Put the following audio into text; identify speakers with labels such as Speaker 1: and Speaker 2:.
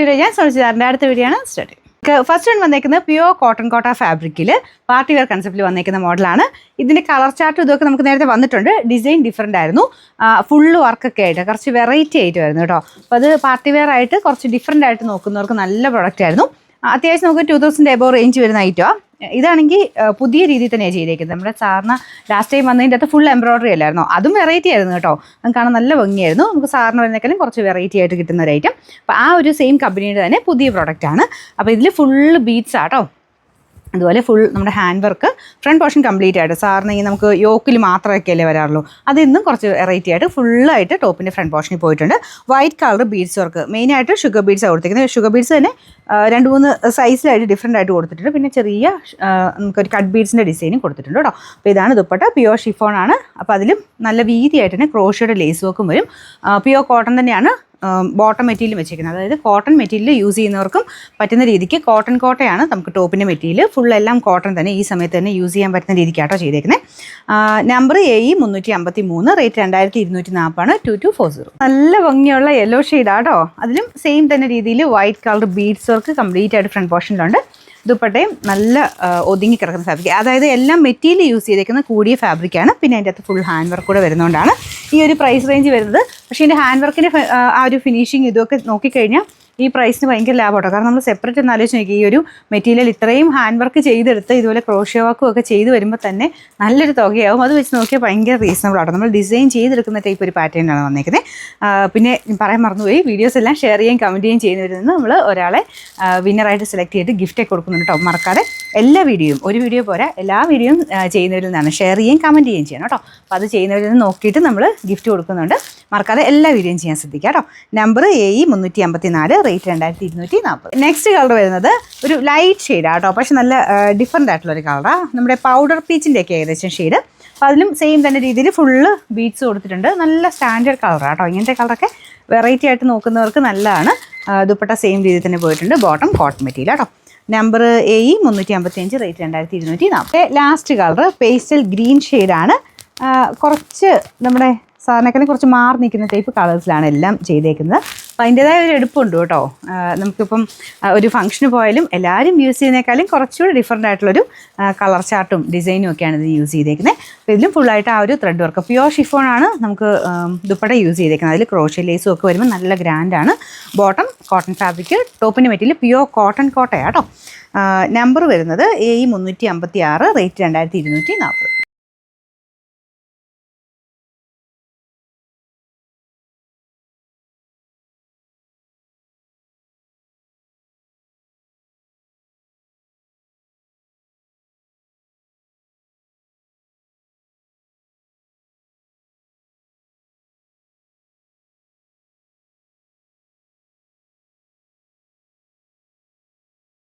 Speaker 1: Video ഞാൻ ശ്രമിച്ചതാറിൻ്റെ അടുത്ത video ആണ് സ്റ്റാർട്ട്. ഫസ്റ്റ് വൺ വന്നേക്കുന്നത് പ്യുവർ കോട്ടൺ കോട്ട ഫാബ്രിക്കിൽ പാർട്ടി വെയർ കൺസെപ്റ്റിൽ വന്നേക്കുന്ന മോഡലാണ്. ഇതിൻ്റെ കളർ ചാർട്ടും ഇതൊക്കെ നമുക്ക് നേരത്തെ വന്നിട്ടുണ്ട്. ഡിസൈൻ ഡിഫറെൻ്റ് ആയിരുന്നു. ഫുള്ള് വർക്കൊക്കെ ആയിട്ട് കുറച്ച് വെറൈറ്റി ആയിട്ട് വരുന്നു കേട്ടോ. അപ്പോൾ അത് പാർട്ടി വെയർ ആയിട്ട് കുറച്ച് ഡിഫറെൻ്റ് ആയിട്ട് നോക്കുന്നവർക്ക് നല്ല പ്രൊഡക്റ്റ് ആയിരുന്നു. അത്യാവശ്യം നമുക്ക് 2000 എബോവ് റേഞ്ച് വരുന്ന ഐറ്റമാണ്. ഇതാണെങ്കിൽ പുതിയ രീതിയിൽ തന്നെയാണ് ചെയ്തേക്കുന്നത്. നമ്മുടെ സാറിന് ലാസ്റ്റ് ടൈം വന്നതിൻ്റെ അകത്ത് ഫുൾ എംബ്രോയ്ഡറി അല്ലായിരുന്നോ, അതും വെറൈറ്റി ആയിരുന്നു കേട്ടോ. അത് കാണാൻ നല്ല ഭംഗിയായിരുന്നു. നമുക്ക് സാറിന് വരുന്നേക്കാളും കുറച്ച് വെറൈറ്റി ആയിട്ട് കിട്ടുന്ന ഒരു ഐറ്റം. അപ്പോൾ ആ ഒരു സെയിം കമ്പനിയുടെ തന്നെ പുതിയ പ്രോഡക്റ്റാണ്. അപ്പോൾ ഇതിൽ ഫുള്ള് ബീഡ്സ് ആട്ടോ. അതുപോലെ ഫുൾ നമ്മുടെ hand work front portion complete ആയിട്ട് സാറിന് ഈ നമുക്ക് യോക്കിൽ മാത്രമൊക്കെ അല്ലേ വരാറുള്ളൂ. അതിന്നും കുറച്ച് വെറൈറ്റി ആയിട്ട് ഫുള്ളായിട്ട് ടോപ്പിൻ്റെ ഫ്രണ്ട് പോർഷനിൽ പോയിട്ടുണ്ട്. വൈറ്റ് കളർ ബീഡ്സ് വർക്ക്, മെയിനായിട്ട് ഷുഗർ ബീഡ്സാണ് കൊടുത്തിരിക്കുന്നത്. ഷുഗർ ബീഡ്സ് തന്നെ 2-3 സൈസിലായിട്ട് ഡിഫറെൻ്റ് ആയിട്ട് കൊടുത്തിട്ടുണ്ട്. പിന്നെ ചെറിയ നമുക്കൊരു കട്ട് ബീഡ്സിൻ്റെ ഡിസൈനും കൊടുത്തിട്ടുണ്ട് കേട്ടോ. അപ്പോൾ ഇതാണ് ദുപ്പട്ട. പ്യുവർ ഷിഫോൺ ആണ്. അപ്പോൾ അതിലും നല്ല വീതിയായിട്ട് തന്നെ ക്രോഷയുടെ ലേസ് വർക്കും വരും. പ്യുവർ കോട്ടൺ തന്നെയാണ് ബോട്ടം മെറ്റീരിയൽ വെച്ചിരിക്കുന്നത്. അതായത് കോട്ടൺ മെറ്റീരിയൽ യൂസ് ചെയ്യുന്നവർക്കും പറ്റുന്ന രീതിക്ക് കോട്ടൺ കോട്ടയാണ് നമുക്ക് ടോപ്പിൻ്റെ മെറ്റീരിയൽ. ഫുൾ എല്ലാം കോട്ടൺ തന്നെ ഈ സമയത്ത് തന്നെ യൂസ് ചെയ്യാൻ പറ്റുന്ന രീതിക്കാട്ടോ ചെയ്തേക്കുന്നത്. Number AE 353, rate 2240 2240. നല്ല ഭംഗിയുള്ള യെല്ലോ ഷെയ്ഡാട്ടോ. അതിലും സെയിം തന്നെ രീതിയിൽ white colour beads work complete ആയിട്ട് ഫ്രണ്ട് പോർഷനിലുണ്ട്. ദുപ്പട്ടയും നല്ല ഒതുങ്ങി കിടക്കുന്ന ഫാബ്രിക്. അതായത് എല്ലാം മെറ്റീരിയൽ യൂസ് ചെയ്തേക്കുന്ന കൂടിയ ഫാബ്രിക്കാണ്. പിന്നെ അതിൻ്റെ അകത്ത് ഫുൾ ഹാൻഡ് വർക്ക് കൂടെ വരുന്നതുകൊണ്ടാണ് ഈ ഒരു പ്രൈസ് റേഞ്ച് വരുന്നത്. പക്ഷേ ഇതിൻ്റെ ഹാൻഡ് വർക്കിൻ്റെ ആ ഒരു ഫിനിഷിങ് ഇതൊക്കെ നോക്കിക്കഴിഞ്ഞാൽ ഈ പ്രൈസിന് ഭയങ്കര ലാഭമാട്ടോ. കാരണം നമ്മൾ സെപ്പറേറ്റ് ഒന്ന് ആലോചിച്ച് നോക്കി, ഈ ഒരു മെറ്റീരിയൽ ഇത്രയും ഹാൻഡ് വർക്ക് ചെയ്തെടുത്ത് ഇതുപോലെ ക്രോഷ്യോ വർക്കും ഒക്കെ ചെയ്ത് വരുമ്പോൾ തന്നെ നല്ലൊരു തുകയാവും. അത് വെച്ച് നോക്കിയാൽ ഭയങ്കര റീസണബിൾ ആട്ടോ. നമ്മൾ ഡിസൈൻ ചെയ്തെടുക്കുന്ന ടൈപ്പ് ഒരു പാറ്റേണിലാണ് വന്നേക്കുന്നത്. പിന്നെ പറയാൻ മറന്നുപോയി, വീഡിയോസ് എല്ലാം ഷെയർ ചെയ്യുകയും കമൻറ്റ് ചെയ്യുകയും ചെയ്യുന്നവരിൽ നിന്ന് നമ്മൾ ഒരാളെ വിന്നറായിട്ട് സെലക്ട് ചെയ്തിട്ട് ഗിഫ്റ്റൊക്കെ കൊടുക്കുന്നുണ്ട് കേട്ടോ. മറക്കാതെ എല്ലാ വീഡിയോയും, ഒരു വീഡിയോ പോരാ, എല്ലാ വീഡിയോയും ചെയ്യുന്നവരിൽ നിന്നാണ്. ഷെയർ ചെയ്യുകയും കമൻറ്റ് ചെയ്യുകയും ചെയ്യണം കേട്ടോ. അപ്പോൾ അത് ചെയ്യുന്നവരിൽ നിന്ന് നോക്കിയിട്ട് നമ്മൾ ഗിഫ്റ്റ് കൊടുക്കുന്നുണ്ട്. മറക്കാതെ എല്ലാ വീഡിയോയും ചെയ്യാൻ ശ്രദ്ധിക്കുക കേട്ടോ. Number AE 354, rate 2240. Next colour വരുന്നത് ഒരു ലൈറ്റ് ഷെയ്ഡാണ് കേട്ടോ. പക്ഷെ നല്ല ഡിഫറെൻ്റ് ആയിട്ടുള്ളൊരു കളറാണ്. നമ്മുടെ പൗഡർ പീച്ചിൻ്റെയൊക്കെ ഏകദേശം ഷെയ്ഡ്. അപ്പോൾ അതിലും സെയിം തന്നെ രീതിയിൽ ഫുള്ള് ബീഡ്സ് കൊടുത്തിട്ടുണ്ട്. നല്ല സ്റ്റാൻഡേർഡ് കളറാണ് കേട്ടോ. ഇങ്ങനത്തെ കളറൊക്കെ വെറൈറ്റി ആയിട്ട് നോക്കുന്നവർക്ക് നല്ലതാണ്. ദുപ്പട്ട സെയിം രീതിയിൽ തന്നെ പോയിട്ടുണ്ട്. ബോട്ടം കോട്ടൺ മെറ്റീരിയൽ കേട്ടോ. Number AE 355, rate 2240. Last colour pastel green ഷെയ്ഡാണ്. കുറച്ച് നമ്മുടെ സാറിനേക്കാളും കുറച്ച് മാറി നിൽക്കുന്ന ടൈപ്പ് കളേഴ്സിലാണ് എല്ലാം ചെയ്തേക്കുന്നത്. അപ്പോൾ അതിൻ്റേതായ ഒരു എടുപ്പുണ്ട് കേട്ടോ. നമുക്കിപ്പം ഒരു ഫംഗ്ഷന് പോയാലും എല്ലാവരും യൂസ് ചെയ്യുന്നേക്കാളും കുറച്ചുകൂടി ഡിഫറെൻ്റ് ആയിട്ടുള്ളൊരു കളർ ചാർട്ടും ഡിസൈനും ഒക്കെയാണ് ഇത് യൂസ് ചെയ്തേക്കുന്നത്. അപ്പോൾ ഇതിലും ഫുള്ളായിട്ട് ആ ഒരു ത്രെഡ് വർക്ക് പ്യുവർ ഷിഫോൺ ആണ് നമുക്ക് ദുപ്പട്ട യൂസ് ചെയ്തേക്കുന്നത്. അതിൽ ക്രോഷ്യ ലേസും ഒക്കെ വരുമ്പോൾ നല്ല ഗ്രാൻഡാണ്. ബോട്ടം കോട്ടൺ ഫാബ്രിക്, ടോപ്പിൻ്റെ മെറ്റീരിയൽ പ്യുവർ കോട്ടൺ കോട്ടയാണ് കേട്ടോ. നമ്പർ വരുന്നത് AE 356, റേറ്റ് 2240.